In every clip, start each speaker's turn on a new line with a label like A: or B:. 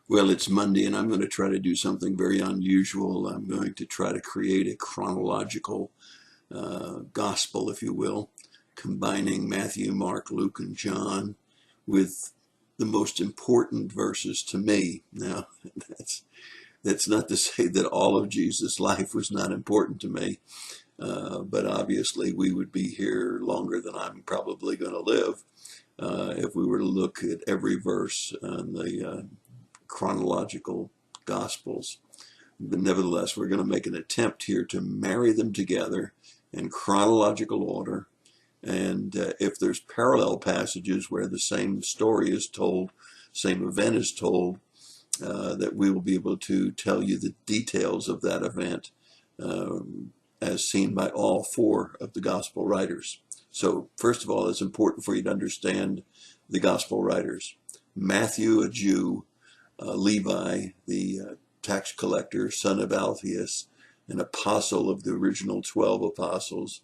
A: Well, it's Monday, and I'm going to try to do something very unusual. I'm going to try to create a chronological gospel, if you will, combining Matthew, Mark, Luke, and John with the most important verses to me. Now, that's that's not to say that all of Jesus' life was not important to me, but obviously we would be here longer than I'm probably going to live if we were to look at every verse on the chronological gospels. But nevertheless, we're going to make an attempt here to marry them together in chronological order. And if there's parallel passages where the same story is told, same event is told, that we will be able to tell you the details of that event as seen by all four of the gospel writers. So first of all, it's important for you to understand the gospel writers. Matthew, a Jew, Levi, the tax collector, son of Alphaeus, an apostle of the original 12 apostles,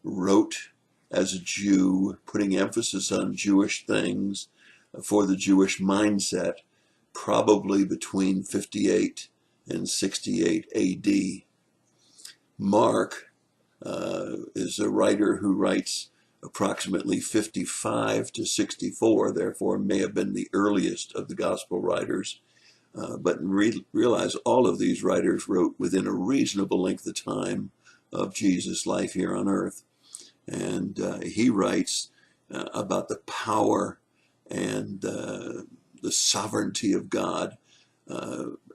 A: wrote as a Jew, putting emphasis on Jewish things for the Jewish mindset, probably between 58 and 68 AD. Mark is a writer who writes approximately 55 to 64, therefore may have been the earliest of the gospel writers. But realize all of these writers wrote within a reasonable length of time of Jesus' life here on earth. And he writes about the power and the sovereignty of God,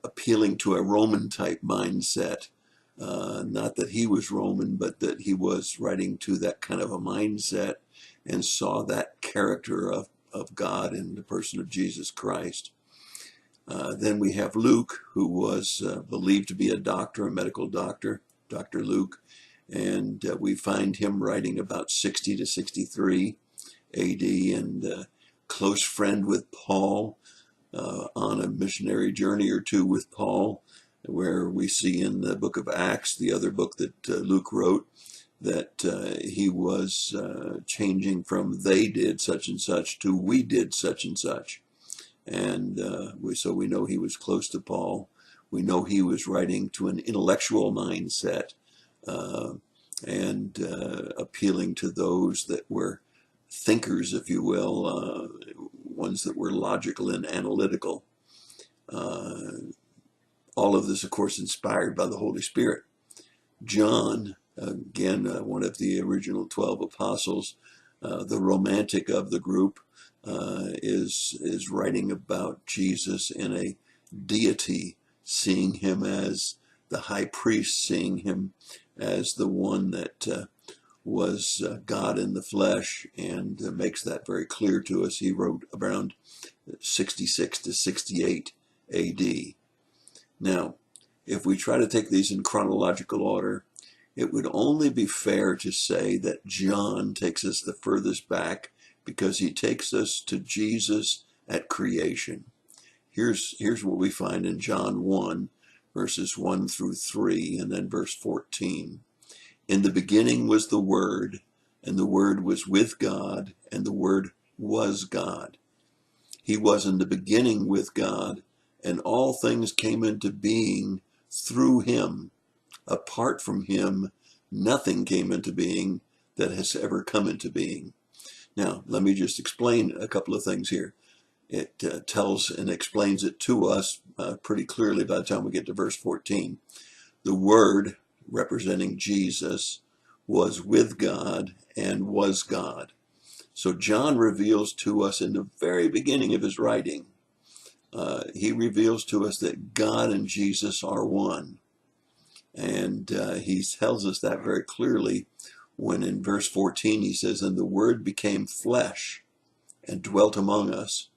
A: appealing to a Roman type mindset. Not that he was Roman, but that he was writing to that kind of a mindset and saw that character of God in the person of Jesus Christ. Then we have Luke, who was believed to be a doctor, a medical doctor, Dr. Luke, and we find him writing about 60 to 63 AD, and close friend with Paul, on a missionary journey or two with Paul, where we see in the book of Acts, the other book that Luke wrote, that he was changing from they did such and such to we did such and such. And so we know he was close to Paul. We know he was writing to an intellectual mindset and appealing to those that were thinkers, if you will, ones that were logical and analytical. All of this, of course, inspired by the Holy Spirit. John, again, one of the original 12 apostles, the romantic of the group, is writing about Jesus in a deity, seeing him as the high priest, seeing him as the one that was God in the flesh, and makes that very clear to us. He wrote around 66 to 68 AD. Now, if we try to take these in chronological order, it would only be fair to say that John takes us the furthest back because he takes us to Jesus at creation. Here's what we find in John 1, verses 1 through 3, and then verse 14. In the beginning was the Word, and the Word was with God, and the Word was God. He was in the beginning with God, and all things came into being through him. Apart from him, nothing came into being that has ever come into being. Now, let me just explain a couple of things here. It tells and explains it to us pretty clearly by the time we get to verse 14. The Word, representing Jesus, was with God and was God. So John reveals to us in the very beginning of his writing, he reveals to us that God and Jesus are one. And he tells us that very clearly when in verse 14 he says, and the Word became flesh and dwelt among us.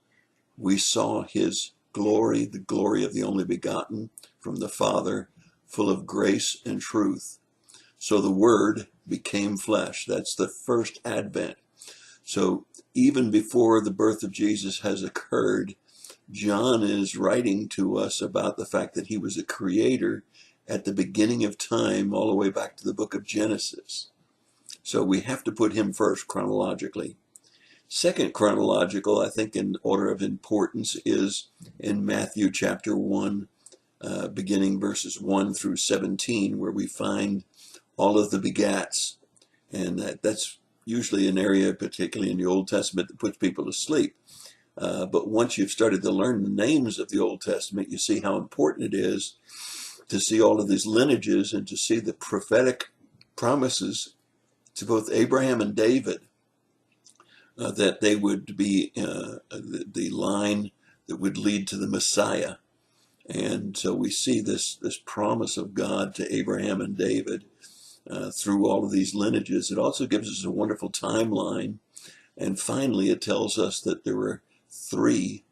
A: We saw his glory, the glory of the only begotten from the Father, full of grace and truth. So the Word became flesh. That's the first advent. So even before the birth of Jesus has occurred, John is writing to us about the fact that he was a creator at the beginning of time, all the way back to the book of Genesis. So we have to put him first chronologically. Second chronological, I think in order of importance, is in Matthew chapter 1, beginning verses 1 through 17, where we find all of the begats. And that's usually an area, particularly in the Old Testament, that puts people to sleep. But once you've started to learn the names of the Old Testament, you see how important it is to see all of these lineages and to see the prophetic promises to both Abraham and David, that they would be the line that would lead to the Messiah. And so we see this promise of God to Abraham and David through all of these lineages. It also gives us a wonderful timeline. And finally, it tells us that there were three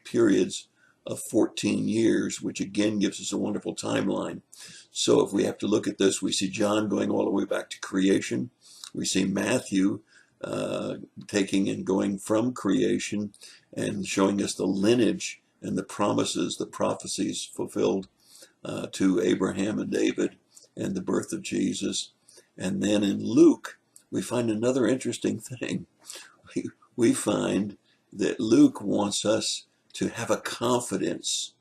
A: periods of 14 years, which again gives us a wonderful timeline. So if we have to look at this, we see John going all the way back to creation. We see Matthew taking and going from creation and showing us the lineage and the promises, the prophecies fulfilled to Abraham and David and the birth of Jesus. And then in Luke, we find another interesting thing. We find that Luke wants us to have a confidence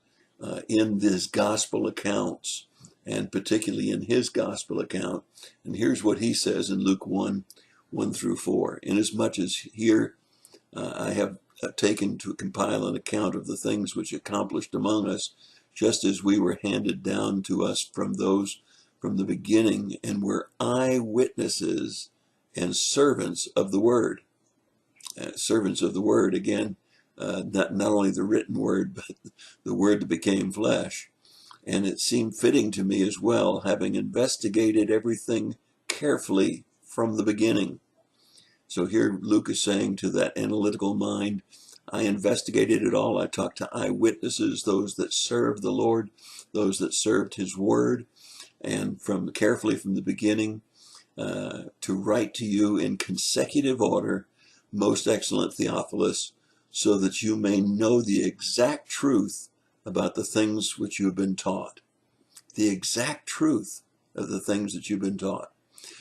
A: in these gospel accounts, and particularly in his gospel account. And here's what he says in Luke 1 through 4. Inasmuch as here I have taken to compile an account of the things which accomplished among us, just as we were handed down to us from those from the beginning, and were eyewitnesses and servants of the word. Servants of the word, again, not only the written word, but the word that became flesh. And it seemed fitting to me as well, having investigated everything carefully from the beginning. So here Luke is saying to that analytical mind, I investigated it all. I talked to eyewitnesses, those that served the Lord, those that served his word, and carefully from the beginning, to write to you in consecutive order, most excellent Theophilus, so that you may know the exact truth about the things which you have been taught. The exact truth of the things that you've been taught.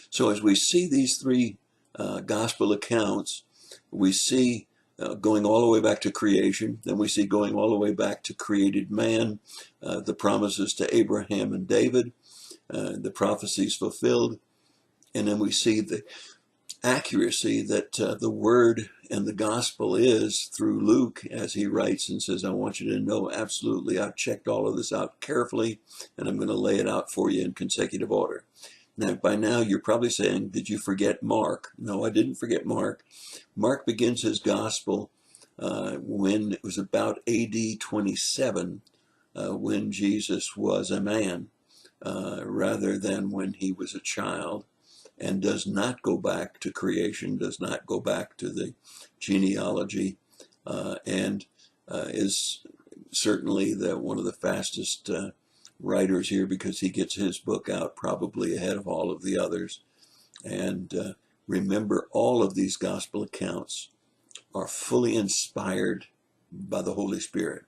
A: So as we see these three gospel accounts, we see going all the way back to creation, then we see going all the way back to created man, the promises to Abraham and David, the prophecies fulfilled, and then we see the accuracy that the word and the gospel is through Luke, as he writes and says, I want you to know absolutely, I've checked all of this out carefully, and I'm going to lay it out for you in consecutive order. Now, by now, you're probably saying, did you forget Mark? No, I didn't forget Mark. Mark begins his gospel when it was about AD 27, when Jesus was a man, rather than when he was a child, and does not go back to creation, does not go back to the genealogy, and is certainly one of the fastest writers here, because he gets his book out probably ahead of all of the others. And remember, all of these gospel accounts are fully inspired by the Holy Spirit.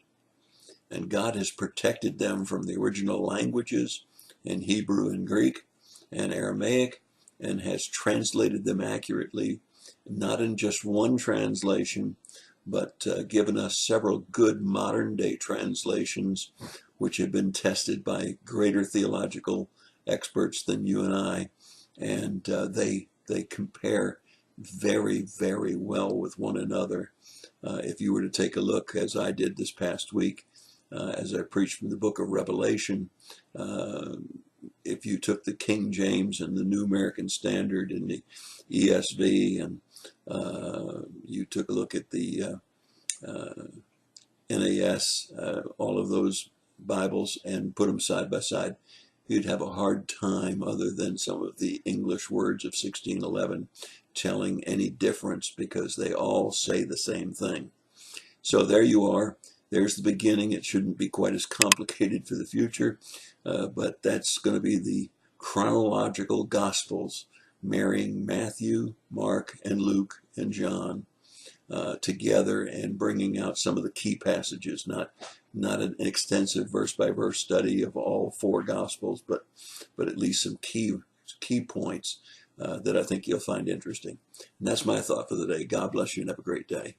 A: And God has protected them from the original languages in Hebrew and Greek and Aramaic, and has translated them accurately, not in just one translation, but given us several good modern day translations, which have been tested by greater theological experts than you and I, and they compare very, very well with one another. If you were to take a look, as I did this past week, as I preached from the book of Revelation, if you took the King James and the New American Standard and the ESV, and you took a look at the NAS, all of those Bibles, and put them side by side, you'd have a hard time, other than some of the English words of 1611, telling any difference, because they all say the same thing. So there you are. There's the beginning. It shouldn't be quite as complicated for the future, but that's going to be the chronological Gospels, marrying Matthew, Mark, and Luke, and John together, and bringing out some of the key passages, not an extensive verse-by-verse study of all four Gospels, but at least some key points that I think you'll find interesting. And that's my thought for the day. God bless you and have a great day.